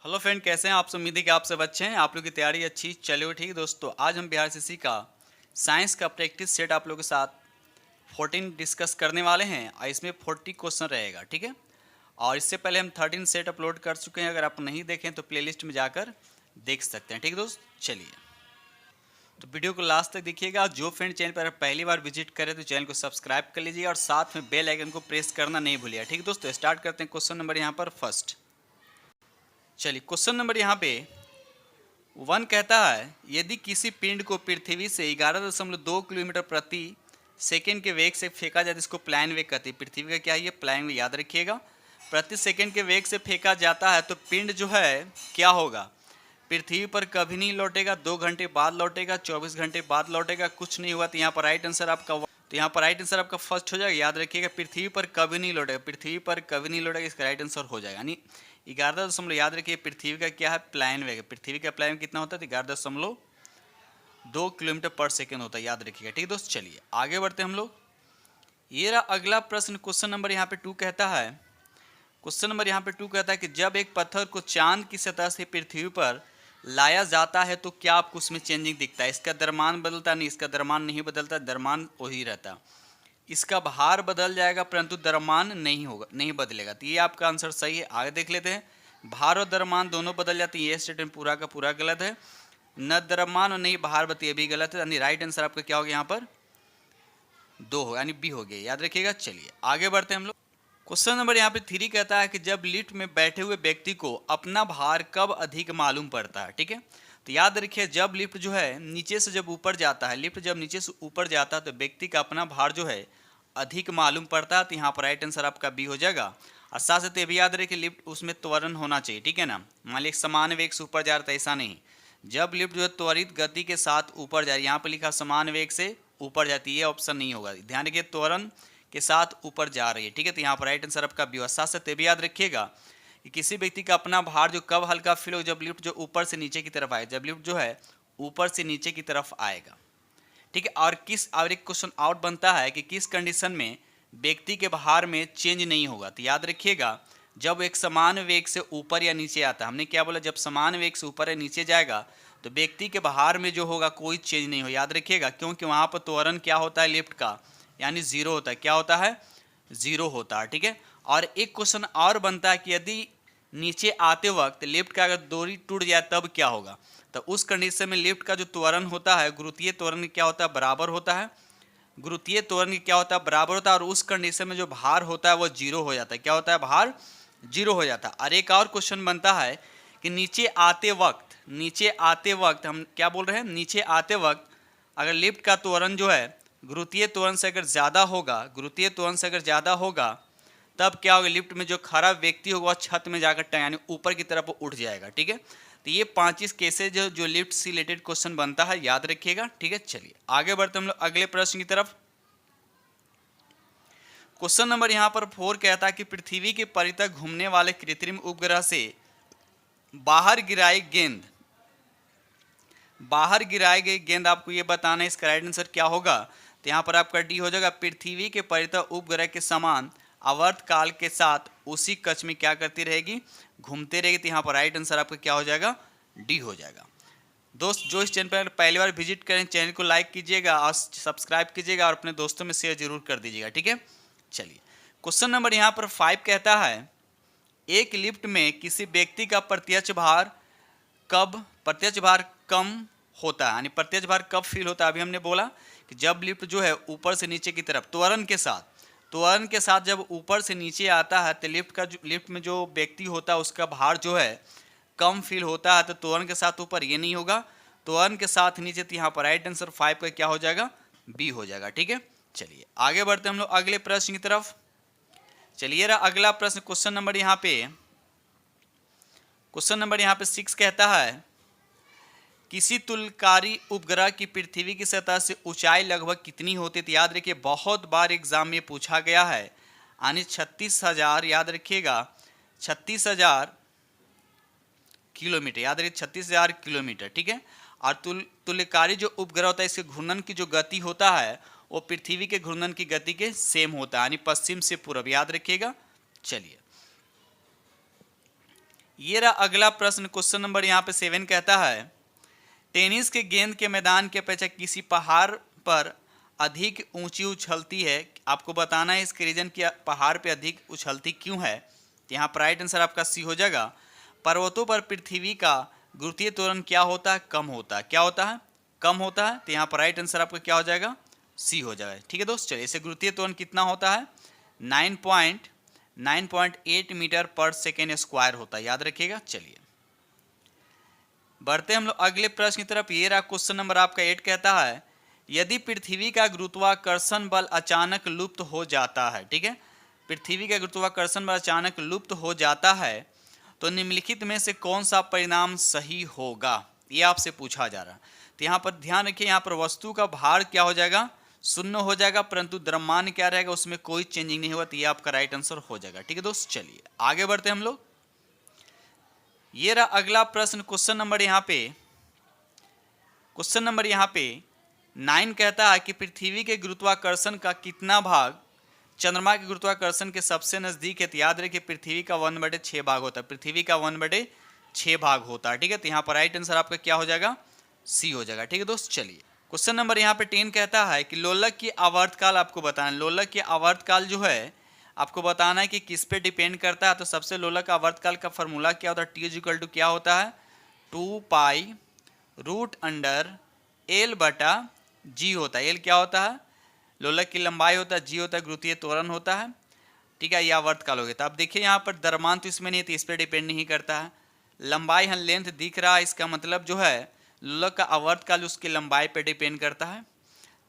Hello friend, कैसे हैं आप सब। उम्मीद है कि आप सब अच्छे हैं। आप लोग की तैयारी अच्छी चलिए ठीक है दोस्तों। आज हम बिहार सीसी का साइंस का प्रैक्टिस सेट आप लोगों के साथ 14 डिस्कस करने वाले हैं और इसमें 40 क्वेश्चन रहेगा, ठीक है। और इससे पहले हम 13 सेट अपलोड कर चुके हैं। अगर आप नहीं देखें तो प्लेलिस्ट में जाकर देख सकते हैं, ठीक है दोस्त। चलिए तो वीडियो को लास्ट तक देखिएगा। जो फ्रेंड चैनल पर पहली बार विजिट करें तो चैनल को सब्सक्राइब कर लीजिए और साथ में बेल आइकन को प्रेस करना नहीं भूलिएगा, ठीक है दोस्तों। स्टार्ट करते हैं। क्वेश्चन नंबर यहाँ पर फर्स्ट। चलिए क्वेश्चन नंबर यहाँ पे 1 कहता है, यदि किसी पिंड को पृथ्वी से 11.2 किलोमीटर प्रति सेकेंड के वेग से फेंका जाए तो इसको प्लान वेग कहते हैं। पृथ्वी का क्या है ये प्लान वेग, याद रखिएगा। प्रति सेकेंड के वेग से फेंका जाता है तो पिंड जो है क्या होगा, पृथ्वी पर कभी नहीं लौटेगा, 2 घंटे बाद लौटेगा, 24 घंटे बाद लौटेगा, कुछ नहीं हुआ। तो यहाँ पर राइट आंसर आपका फर्स्ट हो जाएगा। याद रखिएगा, पृथ्वी पर कभी नहीं लौटेगा, पृथ्वी पर कभी नहीं लौटेगा, इसका राइट आंसर हो जाएगा। यानी 11 याद रखिए पृथ्वी का क्या है प्लान वेग। पृथ्वी का प्लान कितना होता है, 11.2 किलोमीटर पर सेकेंड होता है, याद रखिएगा, ठीक है दोस्त। चलिए आगे बढ़ते हैं हम लोग। ये रहा अगला प्रश्न। क्वेश्चन नंबर यहाँ पे 2 कहता है, कि जब एक पत्थर को चांद की सतह से पृथ्वी पर लाया जाता है तो क्या आपको उसमें चेंजिंग दिखता है। इसका द्रव्यमान बदलता नहीं, इसका द्रव्यमान नहीं बदलता, द्रव्यमान वही रहता। इसका भार बदल जाएगा परंतु द्रव्यमान नहीं होगा, नहीं बदलेगा। तो ये आपका आंसर सही है। आगे देख लेते हैं। भार और द्रव्यमान दोनों बदल जाते हैं, ये स्टेटमेंट पूरा का पूरा गलत है। न द्रव्यमान और नहीं भार बदले, ये भी गलत है। यानी राइट आंसर आपका क्या हो गया यहाँ पर 2 हो, यानी बी हो गया, याद रखिएगा। चलिए आगे बढ़ते हैं हम लोग। क्वेश्चन नंबर यहाँ पे 3 कहता है कि जब लिफ्ट में बैठे हुए व्यक्ति को अपना भार कब अधिक मालूम पड़ता है, ठीक है। तो याद रखिए, जब लिफ्ट जो है नीचे से जब ऊपर जाता है, लिफ्ट जब नीचे से ऊपर जाता है तो व्यक्ति का अपना भार जो है अधिक मालूम पड़ता है। तो यहाँ पर राइट आंसर आपका बी हो जाएगा। और साथ साथ ये भी याद रखिए, लिफ्ट उसमें त्वरण होना चाहिए, ठीक है ना। मान लीजिए समान वेग से ऊपर जा रहा था, ऐसा नहीं। जब लिफ्ट जो है त्वरित गति के साथ ऊपर जा रही है, यहाँ पर लिखा समान वेग से ऊपर जाती है, ऑप्शन नहीं होगा। ध्यान रखिए, त्वरण के साथ ऊपर जा रही है, ठीक है। तो यहाँ पर राइट आंसर आपका बी। साथ साथ ये भी याद रखिएगा कि किसी व्यक्ति का अपना भार जो कब हल्का फील हो, जब लिफ्ट जो ऊपर से नीचे की तरफ आए, जब लिफ्ट जो है ऊपर से नीचे की तरफ आएगा, ठीक है। और एक क्वेश्चन आउट बनता है कि किस कंडीशन में व्यक्ति के भार में चेंज नहीं होगा। तो याद रखिएगा, जब एक समान वेग से ऊपर या नीचे आता है, हमने क्या बोला, जब समान वेग से ऊपर या नीचे जाएगा तो व्यक्ति के भार में जो होगा कोई चेंज नहीं हो, याद रखिएगा। क्योंकि वहाँ पर त्वरण क्या होता है लिफ्ट का, यानी जीरो होता है। क्या होता है, जीरो होता है, ठीक है। और एक क्वेश्चन और बनता है कि यदि नीचे आते वक्त लिफ्ट का अगर डोरी टूट जाए तब क्या होगा। तो उस कंडीशन में लिफ्ट का जो त्वरण होता है, गुरुत्वीय त्वरण क्या होता है, बराबर होता है। गुरुत्वीय त्वरण क्या होता है, बराबर होता है। और उस कंडीशन में जो भार होता है वो जीरो हो जाता है। क्या होता है, भार जीरो हो जाता है। और एक और क्वेश्चन बनता है कि नीचे आते वक्त हम क्या बोल रहे हैं, नीचे आते वक्त अगर लिफ्ट का त्वरण जो है गुरुत्वीय त्वरण से अगर ज़्यादा होगा, तब क्या होगा, लिफ्ट में जो खड़ा व्यक्ति होगा वह छत में जाकर यानी ऊपर की तरफ उठ जाएगा, ठीक है। तो ये 25 केसेज जो लिफ्ट से रिलेटेड क्वेश्चन बनता है, याद रखिएगा, ठीक है। चलिए आगे बढ़ते हम लोग अगले प्रश्न की तरफ। क्वेश्चन नंबर यहाँ पर 4 कहता है कि पृथ्वी के परितः घूमने वाले कृत्रिम उपग्रह से बाहर गिराई गई गेंद आपको ये बताना है, इसका राइट आंसर क्या होगा। तो यहाँ पर आपका डी हो जाएगा। पृथ्वी के परितः उपग्रह के समान आवर्त काल के साथ उसी कक्ष में क्या करती रहेगी, घूमते रहेगी। तो यहाँ पर राइट आंसर आपका क्या हो जाएगा, डी हो जाएगा। दोस्त जो इस चैनल पर पहली बार विजिट करें, चैनल को लाइक कीजिएगा और सब्सक्राइब कीजिएगा और अपने दोस्तों में शेयर जरूर कर दीजिएगा, ठीक है। चलिए क्वेश्चन नंबर यहाँ पर 5 कहता है, एक लिफ्ट में किसी व्यक्ति का प्रत्यक्ष भार कम होता है, यानी प्रत्यक्ष भार कब फील होता है। अभी हमने बोला कि जब लिफ्ट जो है ऊपर से नीचे की तरफ त्वरण के साथ जब ऊपर से नीचे आता है तो लिफ्ट में जो व्यक्ति होता है उसका भार जो है कम फील होता है। तो त्वरण के साथ ऊपर ये नहीं होगा, त्वरण के साथ नीचे। तो यहाँ पर राइट आंसर 5 का क्या हो जाएगा, बी हो जाएगा, ठीक है। चलिए आगे बढ़ते हम लोग अगले प्रश्न की तरफ। चलिए अगला प्रश्न क्वेश्चन नंबर यहाँ पे 6 कहता है, किसी तुलकारी उपग्रह की पृथ्वी की सतह से ऊंचाई लगभग कितनी होती है। तो याद रखिए, बहुत बार एग्जाम में पूछा गया है, यानी 36,000, याद रखिएगा 36,000 किलोमीटर, याद रखिए 36,000 किलोमीटर, ठीक है। और तुल्यकारी जो उपग्रह होता है, इसके घूर्णन की जो गति होता है वो पृथ्वी के घूर्णन की गति के सेम होता है, यानी पश्चिम से पूर्व, याद रखिएगा। चलिए ये रहा अगला प्रश्न, क्वेश्चन नंबर यहाँ पे 7 कहता है टेनिस के गेंद के मैदान की अपेक्षा किसी पहाड़ पर अधिक ऊंची उछलती है। आपको बताना है इसके रीजन की पहाड़ पे अधिक उछलती क्यों है। तो यहाँ पर राइट आंसर आपका सी हो जाएगा। पर्वतों पर पृथ्वी का गुरुत्वीय त्वरण क्या होता है? कम होता है। क्या होता है? कम होता है। तो यहाँ पर राइट आंसर आपका क्या हो जाएगा? सी हो जाएगा। ठीक है दोस्त, चलिए इसे गुरुत्वीय त्वरण कितना होता है? 9.8 मीटर पर सेकेंड स्क्वायर होता है, याद रखिएगा। चलिए बढ़ते हम लोग अगले प्रश्न की तरफ। ये रहा क्वेश्चन नंबर आपका 8 कहता है यदि पृथ्वी का गुरुत्वाकर्षण बल अचानक लुप्त हो जाता है, ठीक है, पृथ्वी का गुरुत्वाकर्षण बल अचानक लुप्त हो जाता है तो निम्नलिखित में से कौन सा परिणाम सही होगा, ये आपसे पूछा जा रहा है। तो यहाँ पर ध्यान रखिए, यहाँ पर वस्तु का भार क्या हो जाएगा? शून्य हो जाएगा, परंतु द्रव्यमान क्या रहेगा? उसमें कोई चेंजिंग नहीं होगा। तो ये आपका राइट आंसर हो जाएगा। ठीक है दोस्त, चलिए आगे बढ़ते हम लोग। ये रहा अगला प्रश्न, क्वेश्चन नंबर यहाँ पे 9 कहता है कि पृथ्वी के गुरुत्वाकर्षण का कितना भाग चंद्रमा के गुरुत्वाकर्षण के सबसे नजदीक है। तो याद रखिए पृथ्वी का 1/6 भाग होता है। पृथ्वी का 1/6 भाग होता है। ठीक है, तो यहाँ पर राइट आंसर आपका क्या हो जाएगा? सी हो जाएगा। ठीक है दोस्त, चलिए क्वेश्चन नंबर यहाँ पे 10 कहता है कि लोलक की आवर्तकाल आपको बताना है। लोलक की आवर्तकाल जो है आपको बताना है कि किस पे डिपेंड करता है। तो सबसे लोलक आवर्तकाल का फॉर्मूला क्या होता है? टी इज इक्वल टू क्या होता है? 2π√L/G होता है। एल क्या होता है? लोलक की लंबाई होता है, जी होता है गुरुत्वीय त्वरण होता है। ठीक है, यह आवर्तकाल हो गया। तो अब देखिए यहाँ पर द्रव्यमान तो इसमें नहीं है, तो इस पर डिपेंड नहीं करता है। लंबाई यहाँ लेंथ दिख रहा है, इसका मतलब जो है लोलक का आवर्तकाल उसकी लंबाई पे डिपेंड करता है।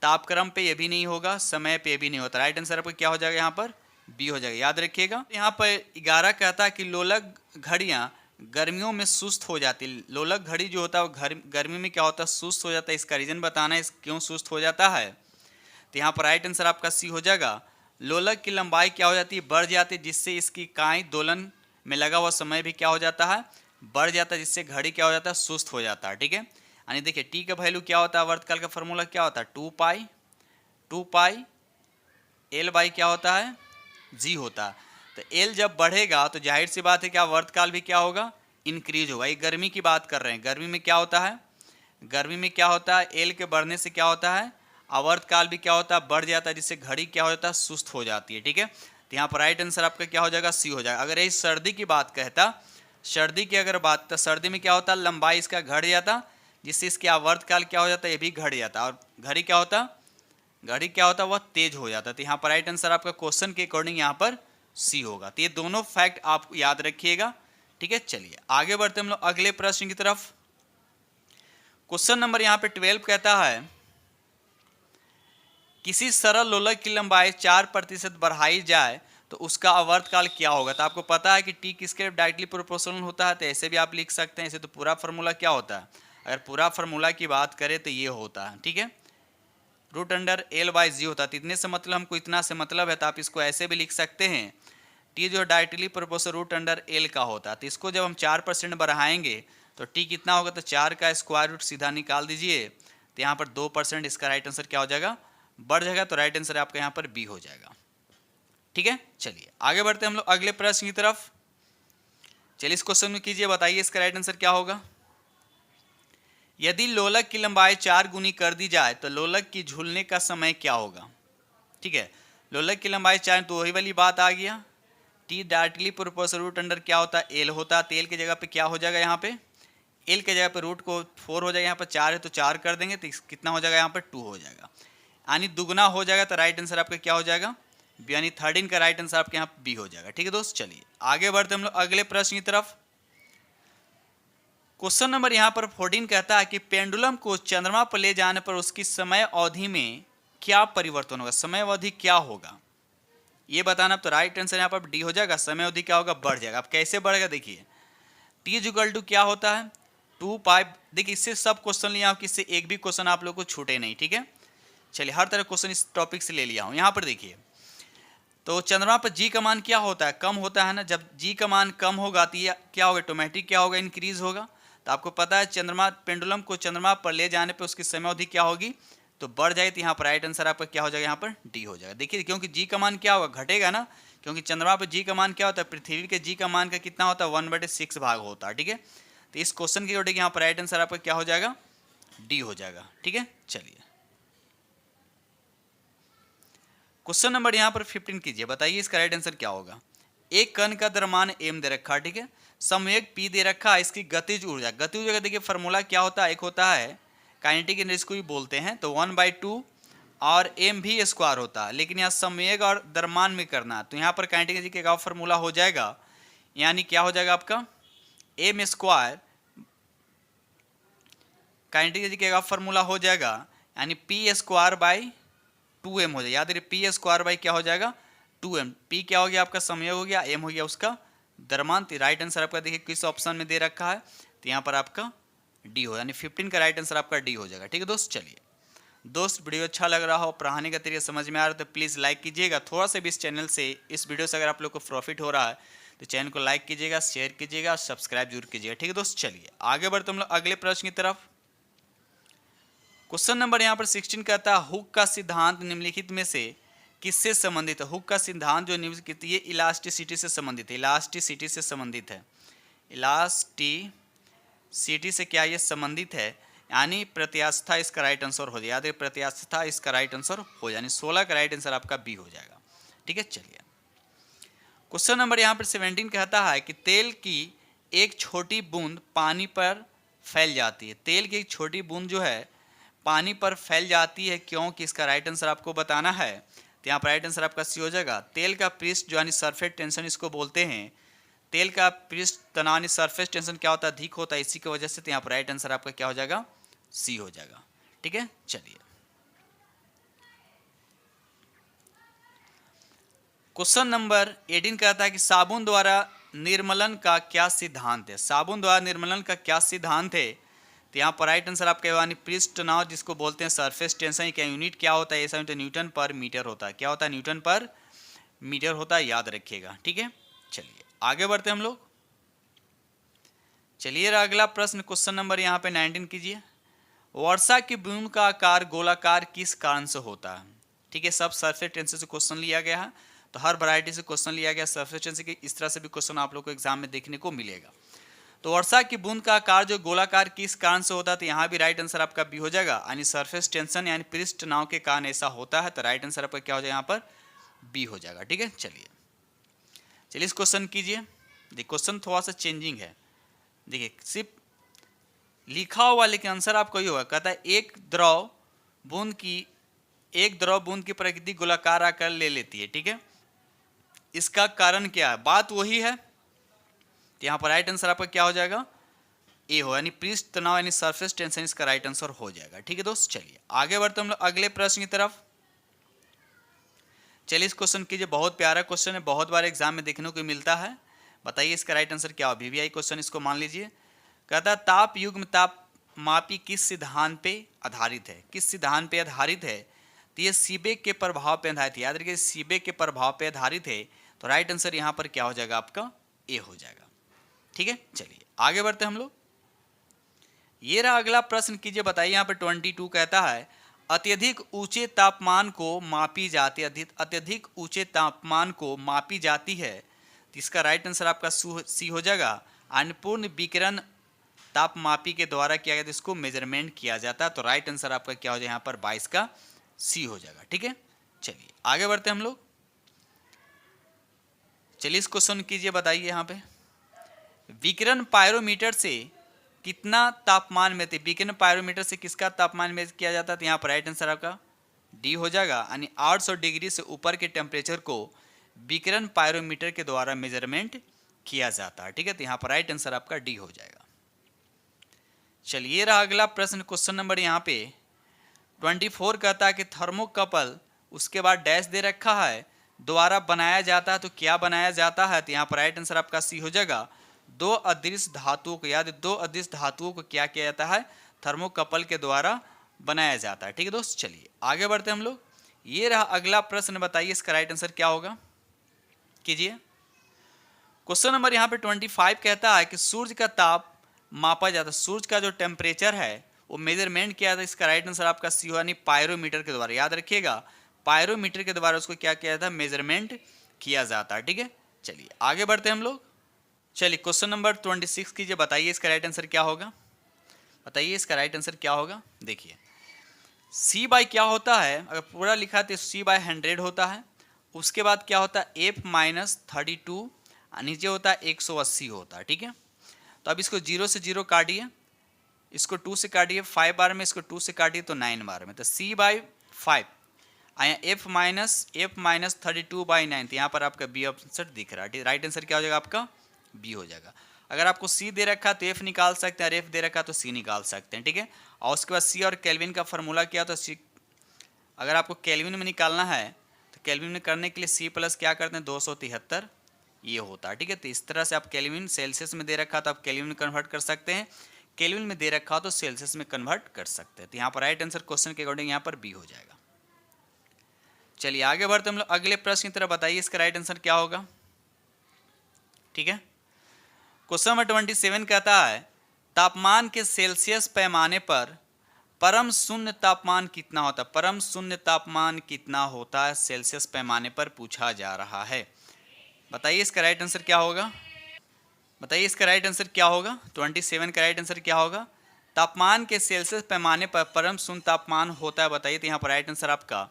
तापक्रम पे ये भी नहीं होगा, समय पे भी नहीं होता। राइट आंसर आपका क्या हो जाएगा? यहाँ पर बी हो जाएगा, याद रखिएगा। यहाँ पर 11 कहता है कि लोलक घड़ियाँ गर्मियों में सुस्त हो जाती है। लोलक घड़ी जो होता है वो गर्मी में क्या होता है? सुस्त हो जाता है। इसका रीजन बताना है क्यों सुस्त हो जाता है। तो यहाँ पर राइट आंसर आपका सी हो जाएगा। लोलक की लंबाई क्या हो जाती है? बढ़ जाती है, जिससे इसकी इकाई दोलन में लगा हुआ समय भी क्या हो जाता है? बढ़ जाता है, जिससे घड़ी क्या हो जाता है? सुस्त हो जाता है। ठीक है, यानी देखिए टी का वैल्यू क्या होता है? आवर्तकाल का फॉर्मूला क्या होता है? 2π क्या होता है? जी होता है। तो एल जब बढ़ेगा तो जाहिर सी बात है कि आवर्तकाल भी क्या होगा? इंक्रीज होगा। ये गर्मी की बात कर रहे हैं। गर्मी में क्या होता है? गर्मी में क्या होता है? एल के बढ़ने से क्या होता है? आवर्तकाल भी क्या होता है? बढ़ जाता है, जिससे घड़ी क्या हो जाता है? सुस्त हो जाती है। ठीक है, तो यहाँ पर राइट आंसर आपका क्या हो जाएगा? सी हो जाएगा। अगर यही सर्दी की बात कहता, सर्दी की अगर बात, तो सर्दी में क्या होता है? लंबाई इसका घट जाता, जिससे इसके आवर्तकाल क्या हो जाता है? ये भी घट जाता। और घड़ी क्या होता? घड़ी क्या होता? वह तेज हो जाता। तो यहाँ पर राइट आंसर आपका क्वेश्चन के अकॉर्डिंग यहाँ पर सी होगा। तो ये दोनों फैक्ट आप याद रखिएगा। ठीक है, चलिए आगे बढ़ते हम लोग अगले प्रश्न की तरफ। क्वेश्चन नंबर यहाँ पे 12 कहता है किसी सरल लोलक की लंबाई 4% बढ़ाई जाए तो उसका आवर्तकाल क्या होगा। तो आपको पता है कि टी किसके डायरेक्टली प्रोपोर्शनल होता है। तो ऐसे भी आप लिख सकते हैं। ऐसे तो पूरा फार्मूला क्या होता है? अगर पूरा फार्मूला की बात करें तो ये होता है। ठीक है, √L/G होता है। तो इतने से मतलब हमको इतना से मतलब है, तो आप इसको ऐसे भी लिख सकते हैं। टी जो डायरेक्टली प्रोपोर्शनल √L का होता है। तो इसको जब हम 4% बढ़ाएंगे तो टी कितना होगा? तो 4 का स्क्वायर रूट सीधा निकाल दीजिए। तो यहाँ पर 2% इसका राइट आंसर क्या हो जाएगा? बढ़ जाएगा। तो राइट आंसर आपका यहाँ पर बी हो जाएगा। ठीक है, चलिए आगे बढ़ते हैं हम लोग अगले प्रश्न की तरफ। चलिए इस क्वेश्चन में कीजिए, बताइए इसका राइट आंसर क्या होगा। यदि लोलक की लंबाई 4 गुनी कर दी जाए तो लोलक की झूलने का समय क्या होगा। ठीक है, लोलक की लंबाई 4, तो वही वाली बात आ गया। टी डायरेक्टली प्रोपोर्शनल √अंडर क्या होता है? एल होता है। तो एल की जगह पे क्या हो जाएगा? यहाँ पे एल के जगह पे रूट को 4 हो जाएगा। यहाँ पर 4 है तो 4 कर देंगे, तो कितना हो जाएगा? यहाँ पर 2 हो जाएगा, यानी दुगना हो जाएगा। तो राइट आंसर आपका क्या हो जाएगा? बी, यानी 13 का राइट आंसर आपके यहाँ बी हो जाएगा। ठीक है दोस्त, चलिए आगे बढ़ते हम लोग अगले प्रश्न की तरफ। क्वेश्चन नंबर यहाँ पर 14 कहता है कि पेंडुलम को चंद्रमा पर ले जाने पर उसकी समय अवधि में क्या परिवर्तन होगा। समय अवधि क्या होगा ये बताना। तो राइट आंसर यहाँ पर डी हो जाएगा। समय अवधि क्या होगा? बढ़ जाएगा। अब कैसे बढ़ेगा? देखिए टी इज इक्वल टू क्या होता है? 2π। देखिए इससे सब क्वेश्चन लिया हूँ, किससे एक भी क्वेश्चन आप लोग को छूटे नहीं। ठीक है, चलिए हर तरह क्वेश्चन इस टॉपिक से ले लिया हूँ। यहाँ पर देखिए तो चंद्रमा पर जी का मान क्या होता है? कम होता है ना। जब जी का मान कम होगा तो ये क्या होगा? ऑटोमेटिक क्या होगा? इंक्रीज होगा। तो आपको पता है चंद्रमा पेंडुलम को चंद्रमा पर ले जाने पर उसकी समय अवधि क्या होगी? तो बढ़ जाए। तो यहाँ पर राइट आंसर आपका क्या हो जाएगा? यहाँ पर डी हो जाएगा। देखिए क्योंकि जी का मान क्या होगा? घटेगा ना, क्योंकि चंद्रमा पर जी का मान क्या होता है, पृथ्वी के जी का मान का कितना होता है, 1/6 भाग होता है। ठीक है, तो इस क्वेश्चन की जोड़ेगी यहाँ पर राइट आंसर आपका क्या हो जाएगा, डी हो जाएगा। ठीक है, चलिए क्वेश्चन नंबर यहाँ पर 15 कीजिए, बताइए इसका राइट आंसर क्या होगा। एक कण का द्रव्यमान m दे रखा है, ठीक है, संवेग p दे रखा है, इसकी गतिज ऊर्जा का देखिए फॉर्मूला क्या होता है, एक होता है काइनेटिक एनर्जी को भी बोलते हैं, तो 1/2 और m भी स्क्वायर होता है, लेकिन यहाँ संवेग और द्रव्यमान में करना, तो यहाँ पर काइनेटिक एनर्जी का फॉर्मूला हो जाएगा, यानी क्या हो जाएगा आपका m स्क्वायर, काइनेटिक एनर्जी का फॉर्मूला हो जाएगा यानी p स्क्वायर बाई 2m हो जाएगा। याद रखिए p स्क्वायर बाई क्या हो जाएगा 2m, p क्या हो गया आपका संवेग हो गया, m हो गया उसका द्रव्यमान। राइट आंसर आपका देखिए किस ऑप्शन में दे रखा है, तो यहाँ पर आपका डी हो, यानी 15 का राइट आंसर आपका डी हो जाएगा। ठीक है दोस्त, चलिए दोस्त वीडियो अच्छा लग रहा हो, पढ़ाने का तरीका समझ में आ रहा है तो प्लीज़ लाइक कीजिएगा। थोड़ा सा भी इस चैनल से, इस वीडियो से अगर आप लोग को प्रॉफिट हो रहा है तो चैनल को लाइक कीजिएगा, शेयर कीजिएगा, सब्सक्राइब जरूर कीजिएगा। ठीक है दोस्त, चलिए आगे बढ़ते हम लोग अगले प्रश्न की तरफ। क्वेश्चन नंबर यहाँ पर 16 कहता है हुक का सिद्धांत निम्नलिखित में से किससे संबंधित है। हुक का सिद्धांत जो निम्नलिखित, ये इलास्टिसिटी से संबंधित है, इलास्टिसिटी से संबंधित है, इलास्टिसिटी से क्या ये संबंधित है, यानी प्रत्यास्थता इसका राइट आंसर हो जाएगा। याद रखिए प्रत्यास्थता इसका राइट आंसर हो, यानी 16 का राइट आंसर आपका बी हो जाएगा। ठीक है, चलिए क्वेश्चन नंबर यहाँ पर 17 कहता है कि तेल की एक छोटी बूंद पानी पर फैल जाती है। तेल की एक छोटी बूंद जो है पानी पर फैल जाती है, क्योंकि इसका राइट आंसर आपको बताना है, तो यहाँ पर राइट आंसर आपका सी हो जाएगा। तेल का पृष्ठ जो यानी सरफेस टेंशन इसको बोलते हैं, तेल का पृष्ठ तनाव यानी सरफेस टेंशन क्या होता है, अधिक होता है, इसी की वजह से, तो यहाँ पर राइट आंसर आपका क्या हो जाएगा, सी हो जाएगा। ठीक है, चलिए क्वेश्चन नंबर 18 कहता है कि साबुन द्वारा निर्मलन का क्या सिद्धांत है। साबुन द्वारा निर्मलन का क्या सिद्धांत है, तो यहाँ पर राइट आंसर आपका यानी पृष्ठ तनाव जिसको बोलते हैं सरफेस टेंशन, क्या यूनिट क्या होता है, ऐसा न्यूटन पर मीटर होता है। क्या होता है, न्यूटन पर मीटर होता है, याद रखिएगा। ठीक है, चलिए आगे बढ़ते हम लोग। चलिए अगला प्रश्न क्वेश्चन नंबर यहाँ पे 19 कीजिए। वर्षा की बूंद का आकार गोलाकार किस कारण से होता है। ठीक है, सब सरफेस टेंशन से क्वेश्चन लिया गया है, तो हर वैरायटी से क्वेश्चन लिया गया सरफेस टेंशन के, इस तरह से भी क्वेश्चन आप लोग को एग्जाम में देखने को मिलेगा। तो वर्षा की बूंद का आकार जो गोलाकार किस कारण से होता है, तो यहाँ भी राइट आंसर आपका बी हो जाएगा, यानी सरफेस टेंशन यानी पृष्ठ तनाव के कारण ऐसा होता है, तो राइट आंसर आपका क्या हो जाएगा, यहाँ पर बी हो जाएगा। ठीक है, चलिए इस क्वेश्चन कीजिए। देखिए क्वेश्चन थोड़ा सा चेंजिंग है, देखिए सिर्फ लिखा हुआ लेकिन आंसर आपको ही होगा। कहता है एक द्रव बूंद की प्रकृति गोलाकार आकार ले लेती है। ठीक है, इसका कारण क्या है, बात वही है, तो यहाँ पर राइट आंसर आपका क्या हो जाएगा, ए हो, यानी पृष्ठ तनाव यानी सरफेस टेंशन इसका राइट आंसर हो जाएगा। ठीक है दोस्त, चलिए आगे बढ़ते हम लोग अगले प्रश्न की तरफ। चलिए इस क्वेश्चन कीजिए, बहुत प्यारा क्वेश्चन है, बहुत बार एग्जाम में देखने को मिलता है, बताइए इसका राइट आंसर क्या हो। वीवीआई क्वेश्चन इसको मान लीजिए। कहता है ताप युग्म ताप मापी किस सिद्धांत पे आधारित है, किस सिद्धांत पे आधारित है, तो ये सीबेक के प्रभाव पे आधारित है। याद रखिए सीबेक के प्रभाव पे आधारित है, तो राइट आंसर यहाँ पर क्या हो जाएगा, आपका ए हो जाएगा। ठीक है, चलिए आगे बढ़ते हम लोग। ये रहा अगला प्रश्न कीजिए, बताइए यहाँ पर 22 कहता है अत्यधिक ऊंचे तापमान को मापी जाती है, अत्यधिक ऊंचे तापमान को मापी जाती है, तो इसका राइट आंसर आपका सी हो जाएगा। अन्नपूर्ण विकिरण तापमापी के द्वारा किया गया, इसको मेजरमेंट किया जाता है, तो राइट आंसर आपका क्या हो जाएगा, यहाँ पर 22 का सी हो जाएगा। ठीक है, चलिए आगे बढ़ते हम लोग। चलिए इस क्वेश्चन कीजिए, बताइए यहाँ पे विकिरण पायरोमीटर से कितना तापमान में, विकिरण पायरोमीटर से किसका तापमान मेजर किया जाता है, तो यहाँ पर राइट आंसर आपका डी हो जाएगा, यानी 800 डिग्री से ऊपर के टेम्परेचर को विकिरण पायरोमीटर के द्वारा मेजरमेंट किया जाता है। ठीक है, तो यहाँ पर राइट आंसर आपका डी हो जाएगा। चलिए रहा अगला प्रश्न क्वेश्चन नंबर यहाँ पे 24 कहता है कि थर्मोकपल उसके बाद डैश दे रखा है द्वारा बनाया जाता है, तो क्या बनाया जाता है, तो यहाँ पर राइट आंसर आपका सी हो जाएगा। दो अदृश्य धातुओं को, याद दो अदृश्य धातुओं को क्या किया जाता है, थर्मोकपल के द्वारा बनाया जाता है। ठीक है दोस्त, चलिए आगे बढ़ते हम लोग। ये रहा अगला प्रश्न, बताइए इसका राइट आंसर क्या होगा, कीजिए। क्वेश्चन नंबर यहाँ पे 25 कहता है कि सूर्य का ताप मापा जाता है, सूर्य का जो टेम्परेचर है वो मेजरमेंट किया जाता है, इसका राइट आंसर आपका सी हो, यानी पायरोमीटर के द्वारा। याद रखिएगा पायरोमीटर के द्वारा उसको क्या किया जाता है, मेजरमेंट किया जाता है। ठीक है, चलिए आगे बढ़ते हैं हम लोग। चलिए क्वेश्चन नंबर 26 कीजिए, बताइए इसका राइट आंसर क्या होगा। बताइए इसका राइट आंसर क्या होगा। देखिए सी बाई क्या होता है, अगर पूरा लिखा तो सी बाई 100 होता है। उसके बाद क्या होता है एफ माइनस 32, नीचे होता है 180 होता है। ठीक है, तो अब इसको 0 से 0 काटिए, इसको 2 से काटिए, 5 बार में इसको 2 से काटिए तो 9 बार में, तो सी बाई 5 आया एफ माइनस 32/9, तो यहाँ पर आपका बी आंसर दिख रहा है। राइट आंसर क्या हो जाएगा आपका, बी हो जाएगा। अगर आपको सी दे रखा तो एफ निकाल सकते हैं, और एफ दे रखा तो सी निकाल सकते हैं। ठीक है, और उसके बाद सी और केल्विन का फॉर्मूला क्या होता है, सी अगर आपको केल्विन में निकालना है तो केल्विन में करने के लिए सी प्लस क्या करते हैं 273 ये होता है। ठीक है, तो इस तरह से आप केल्विन सेल्सियस में दे रखा तो आप केल्विन में कन्वर्ट कर सकते हैं, केल्विन में दे रखा हो तो सेल्सियस में कन्वर्ट कर सकते हैं। तो यहाँ पर राइट आंसर क्वेश्चन के अकॉर्डिंग यहाँ पर बी हो जाएगा। चलिए आगे बढ़ते हम लोग अगले प्रश्न की तरफ, बताइए इसका राइट आंसर क्या होगा। ठीक है, क्वेश्चन नंबर 27 कहता है तापमान के सेल्सियस पैमाने पर परम शून्य तापमान कितना होता है। परम शून्य तापमान कितना होता है सेल्सियस पैमाने पर पूछा जा रहा है। बताइए इसका राइट आंसर क्या होगा। बताइए इसका राइट आंसर क्या होगा। 27 का राइट आंसर क्या होगा। तापमान के सेल्सियस पैमाने पर परम शून्य तापमान होता है, बताइए। तो यहाँ पर राइट आंसर आपका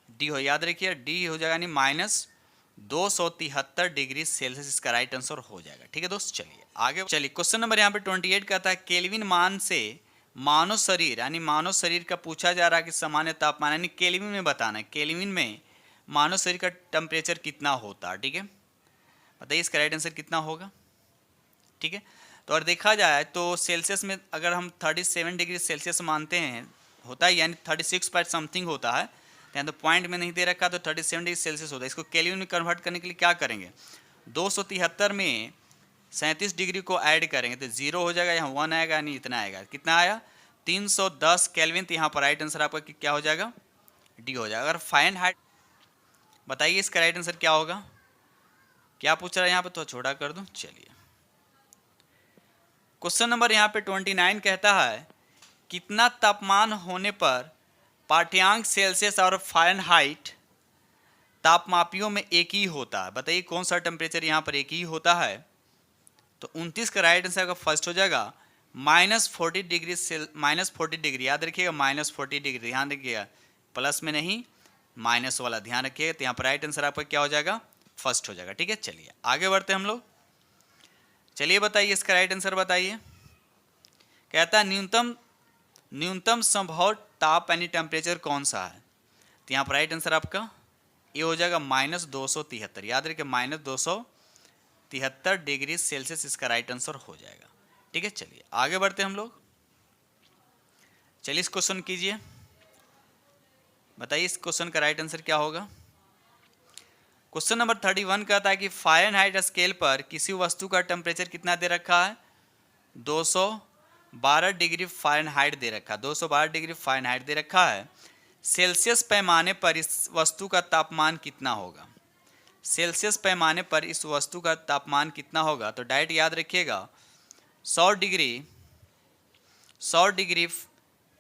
डी हो, याद रखिए डी हो जाएगा, यानी -273 डिग्री सेल्सियस इसका राइट आंसर हो जाएगा। ठीक है दोस्त, चलिए आगे चलिए। क्वेश्चन नंबर यहाँ पे 28 कहता है केल्विन मान से मानव शरीर, यानी मानव शरीर का पूछा जा रहा है कि सामान्य तापमान, यानी केल्विन में बताना है, केल्विन में मानव शरीर का टेम्परेचर कितना होता है। ठीक है, बताइए इसका राइट आंसर कितना होगा। ठीक है, तो और देखा जाए तो सेल्सियस में अगर हम 37 डिग्री सेल्सियस मानते हैं होता है, यानी 36 पॉइंट समथिंग होता है, यहाँ तो पॉइंट में नहीं दे रखा तो 37 डिग्री सेल्सियस होता है। इसको केल्विन में कन्वर्ट करने के लिए क्या करेंगे, 273 में 37 डिग्री को ऐड करेंगे तो 0 हो जाएगा, यहाँ 1 आएगा, यानी इतना आएगा, कितना आया 310 केल्विन। तो यहाँ पर राइट आंसर आपका क्या हो जाएगा, डी हो जाएगा। अगर फ़ारेनहाइट, बताइए इसका राइट आंसर क्या होगा। क्या पूछ रहा है यहाँ पे, तो छोटा कर दूँ। चलिए क्वेश्चन नंबर यहाँ पे 29 कहता है कितना तापमान होने पर पाठ्यांक सेल्सियस और फ़ारेनहाइट तापमापियों में एक ही होता है। बताइए कौन सा टेम्परेचर यहाँ पर एक ही होता है। तो 29 का राइट आंसर का फर्स्ट हो जाएगा -40 डिग्री -40 डिग्री, याद रखिएगा -40 डिग्री, ध्यान रखिएगा प्लस में नहीं माइनस वाला ध्यान रखिएगा। तो यहाँ पर राइट आंसर आपका क्या हो जाएगा, फर्स्ट हो जाएगा। ठीक है, चलिए आगे बढ़ते हैं हम लोग। चलिए बताइए इसका राइट आंसर बताइए। कहता है न्यूनतम संभव ताप यानी टेम्परेचर कौन सा है। तो यहाँ पर राइट आंसर आपका ये हो जाएगा -273, याद रखिए -273 डिग्री सेल्सियस इसका राइट आंसर हो जाएगा। ठीक है, चलिए आगे बढ़ते हैं हम लोग। चलिए इस क्वेश्चन कीजिए, बताइए इस क्वेश्चन का राइट आंसर क्या होगा। क्वेश्चन नंबर 31 कहता है कि फ़ारेनहाइट स्केल पर किसी वस्तु का टेम्परेचर कितना दे रखा है, 212 डिग्री फ़ारेनहाइट दे रखा है, 212 डिग्री फ़ारेनहाइट दे रखा है। सेल्सियस पैमाने पर इस वस्तु का तापमान कितना होगा। सेल्सियस पैमाने पर इस वस्तु का तापमान कितना होगा। तो डायरेक्ट याद रखिएगा 100 डिग्री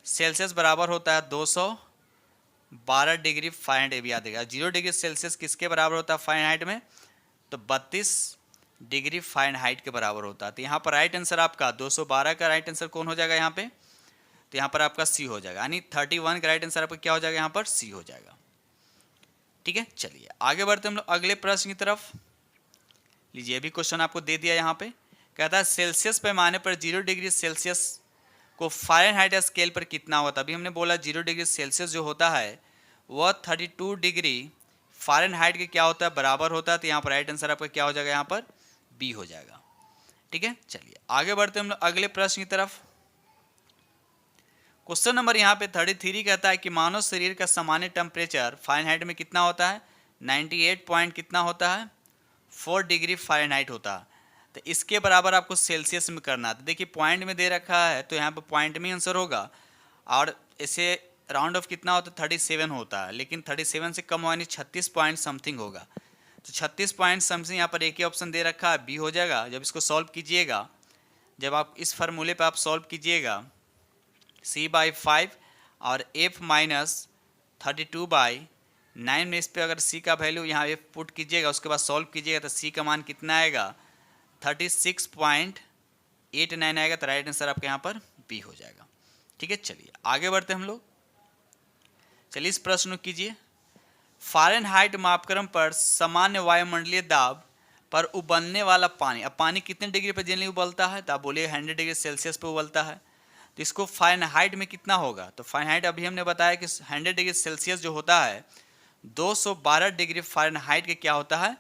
सेल्सियस बराबर होता है 212 डिग्री फ़ारेनहाइट, याद रखिएगा। 0 डिग्री सेल्सियस किसके बराबर होता है फ़ारेनहाइट में, तो 32 डिग्री फ़ारेनहाइट के बराबर होता है। तो यहाँ पर राइट आंसर आपका 212 का राइट आंसर कौन हो जाएगा यहाँ पे, तो यहाँ पर आपका सी हो जाएगा, यानी 31 का राइट आंसर आपका क्या हो जाएगा, यहाँ पर सी हो जाएगा। ठीक है, चलिए आगे बढ़ते हम लोग अगले प्रश्न की तरफ। लीजिए अभी क्वेश्चन आपको दे दिया यहाँ पे, कहता है सेल्सियस पैमाने पर 0 डिग्री सेल्सियस को फ़ारेनहाइट स्केल पर कितना होता है। अभी हमने बोला 0 डिग्री सेल्सियस जो होता है वह 32 डिग्री फ़ारेनहाइट के क्या होता है, बराबर होता है। तो यहाँ पर राइट आंसर आपका क्या हो जाएगा, यहाँ पर बी हो जाएगा। ठीक है, चलिए आगे बढ़ते हम लोग अगले प्रश्न की तरफ। क्वेश्चन नंबर यहाँ पे 33 कहता है कि मानव शरीर का सामान्य टेम्परेचर फ़ारेनहाइट में कितना होता है, 98 पॉइंट कितना होता है, 4 डिग्री फ़ारेनहाइट होता है। तो इसके बराबर आपको सेल्सियस में करना है। तो देखिए पॉइंट में दे रखा है तो यहाँ पे पॉइंट में आंसर होगा, और इसे राउंड ऑफ कितना होता है 37 होता है, लेकिन 37 से कम हुआ यानी 36 पॉइंट समथिंग होगा। तो 36 पॉइंट समथिंग यहाँ पर एक ही ऑप्शन दे रखा है, बी हो जाएगा। जब इसको सॉल्व कीजिएगा, जब आप इस फार्मूले पर आप सॉल्व कीजिएगा c/5 और f -32/9 9 में इस पे अगर सी का वैल्यू यहाँ पे पुट कीजिएगा, उसके बाद सॉल्व कीजिएगा तो सी का मान कितना आएगा 36.89 आएगा। तो राइट आंसर आपके यहाँ पर बी हो जाएगा। ठीक है, चलिए आगे बढ़ते हम लोग। चलिए इस प्रश्न को कीजिए। फ़ारेनहाइट मापक्रम पर सामान्य वायुमंडलीय दाब पर उबलने वाला पानी, अब पानी कितने डिग्री पर जनरली उबलता है, तो आप बोलिए 100 डिग्री सेल्सियस पर उबलता है। तो इसको फ़ारेनहाइट में कितना होगा, तो फ़ारेनहाइट अभी हमने बताया कि 100 डिग्री सेल्सियस जो होता है 212 डिग्री फ़ारेनहाइट के क्या होता है,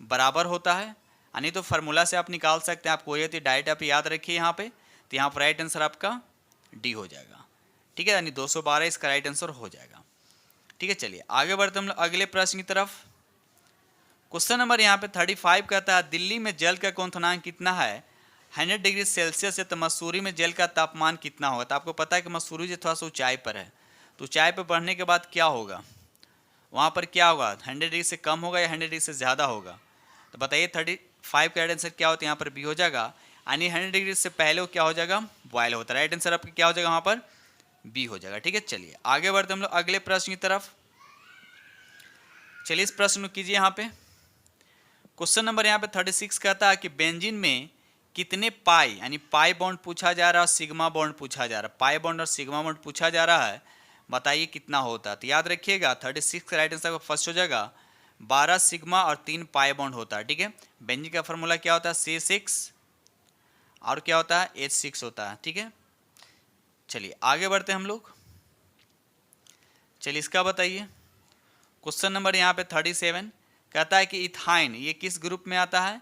बराबर होता है। यानी तो फार्मूला से आप निकाल सकते हैं, आपको ये डायरेक्ट आप याद रखिए यहाँ पे। तो यहाँ पर राइट आंसर आपका डी हो जाएगा। ठीक है, यानी 212 इसका राइट आंसर हो जाएगा। ठीक है, चलिए आगे बढ़ते हम लोग अगले प्रश्न की तरफ। क्वेश्चन नंबर यहाँ पे 35 कहता है दिल्ली में जल का क्वथनांक कितना है 100 डिग्री सेल्सियस से, तो मसूरी में जल का तापमान कितना होगा। तो आपको पता है कि मसूरी जो थोड़ा सा ऊंचाई पर है, तो ऊंचाई पर बढ़ने के बाद क्या होगा, वहाँ पर क्या होगा, 100 डिग्री से कम होगा या 100 डिग्री से ज़्यादा होगा। तो बताइए 35 का राइट आंसर क्या होता है, यहाँ पर बी हो जाएगा। यानी 100 डिग्री से पहले वो क्या हो जाएगा, बॉयल होता है। राइट आंसर आपका क्या हो जाएगा, वहाँ पर बी हो जाएगा। ठीक है, चलिए आगे बढ़ते हम लोग अगले प्रश्न की तरफ। चलिए इस प्रश्न को कीजिए यहाँ पे। क्वेश्चन नंबर यहाँ पे 36 कहता है कि बेंजीन में कितने पाई, यानी पाई बॉन्ड पूछा जा रहा है और सिग्मा बॉन्ड पूछा जा रहा है, पाई बॉन्ड और सिग्मा बॉन्ड पूछा जा रहा है, बताइए कितना होता है। तो याद रखिएगा 36 का राइट आंसर फर्स्ट हो जाएगा 12 सिग्मा और 3 पाई बॉन्ड होता है। ठीक है, बेंजीन का फॉर्मूला क्या होता है C6 और क्या होता है H6 होता है। ठीक है, चलिए आगे बढ़ते हैं हम लोग। चलिए इसका बताइए। क्वेश्चन नंबर यहाँ पे 37 कहता है कि इथाइन ये किस ग्रुप में आता है,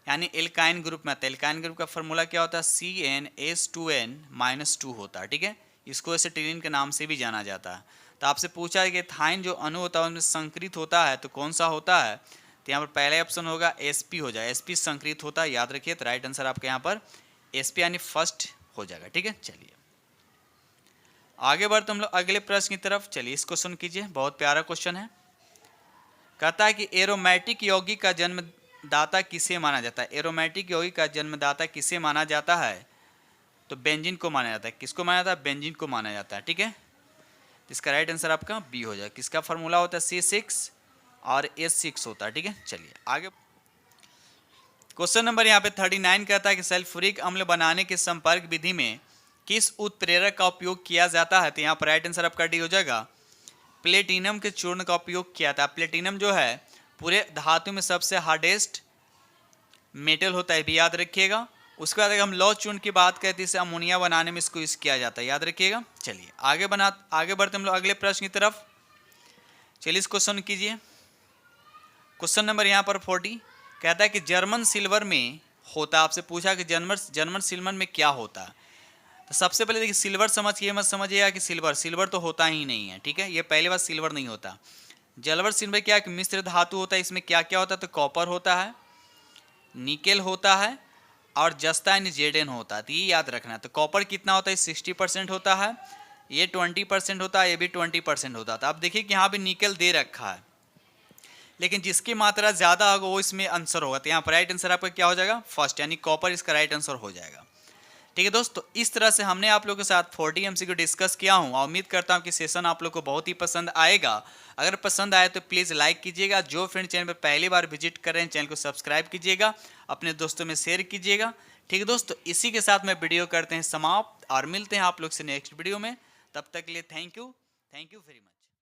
यानी एल्काइन ग्रुप में आता है। एल्काइन ग्रुप का फॉर्मूला क्या होता है CnH2n-2 होता है। ठीक है, इसको एसिटिलीन के नाम से भी जाना जाता है। तो आपसे पूछा है कि इथाइन जो अणु होता है उनमें संकरित होता है, तो कौन सा होता है। तो यहाँ पर पहला ऑप्शन होगा Sp हो जाए, Sp संकरित होता है, याद रखिए। तो राइट आंसर आपके यहाँ पर Sp यानी फर्स्ट हो जाएगा। ठीक है, चलिए आगे बढ़ते हम लोग अगले प्रश्न की तरफ। चलिए इस क्वेश्चन कीजिए, बहुत प्यारा क्वेश्चन है। कहता है कि एरोमेटिक यौगिक का जन्मदाता किसे माना जाता है। एरोमेटिक यौगिक का जन्मदाता किसे माना जाता है, तो बेंजीन को माना जाता है। किसको माना जाता है, बेंजीन को माना जाता है। ठीक है, इसका राइट आंसर आपका बी हो जाएगा। किसका फॉर्मूला होता है C6 और H6 होता है। ठीक है, चलिए आगे। क्वेश्चन नंबर यहाँ पे 39 कहता है कि सल्फ्यूरिक अम्ल बनाने के संपर्क विधि में किस उत्प्रेरक का उपयोग किया जाता है। तो यहाँ पर राइट आंसर आपका डी हो जाएगा, प्लेटिनम के चूर्ण का उपयोग किया था। प्लेटिनम जो है पूरे धातु में सबसे हार्डेस्ट मेटल होता है, भी याद रखिएगा। उसके बाद अगर हम लौह चूर्ण की बात करते हैं, इसे अमोनिया बनाने में इसको यूज किया जाता है, याद रखिएगा। चलिए आगे बढ़ते हम लोग अगले प्रश्न की तरफ। चलिए इस क्वेश्चन कीजिए। क्वेश्चन नंबर यहाँ पर 40 कहता है कि जर्मन सिल्वर में होता, आपसे पूछा कि जर्मन सिल्वर में क्या होता है। तो सबसे पहले देखिए सिल्वर समझिए, मत समझिएगा कि सिल्वर तो होता ही नहीं है। ठीक है, ये पहली बात, सिल्वर नहीं होता। जलवर सिल्वर क्या है, मिश्र धातु होता है। इसमें क्या क्या होता है, तो कॉपर होता है, निकेल होता है और जस्ता यानी Zn होता है। तो ये याद रखना है। तो कॉपर कितना होता है, 60% होता है, ये 20% होता है, ये भी 20% होता है। तो आप देखिए कि यहाँ पे निकेल दे रखा है, लेकिन जिसकी मात्रा ज़्यादा होगा वो इसमें आंसर होगा। तो यहाँ पर राइट आंसर आपका क्या हो जाएगा, फर्स्ट, यानी कॉपर इसका राइट आंसर हो जाएगा। ठीक है दोस्तों, इस तरह से हमने आप लोगों के साथ 40 MCQ डिस्कस किया हूँ और उम्मीद करता हूँ कि सेशन आप लोग को बहुत ही पसंद आएगा। अगर पसंद आए तो प्लीज़ लाइक कीजिएगा। जो फ्रेंड चैनल पर पहली बार विजिट कर रहे हैं, चैनल को सब्सक्राइब कीजिएगा, अपने दोस्तों में शेयर कीजिएगा। ठीक है दोस्तों, इसी के साथ मैं वीडियो करते हैं समाप्त और मिलते हैं आप लोग से नेक्स्ट वीडियो में। तब तक के लिए थैंक यू वेरी मच।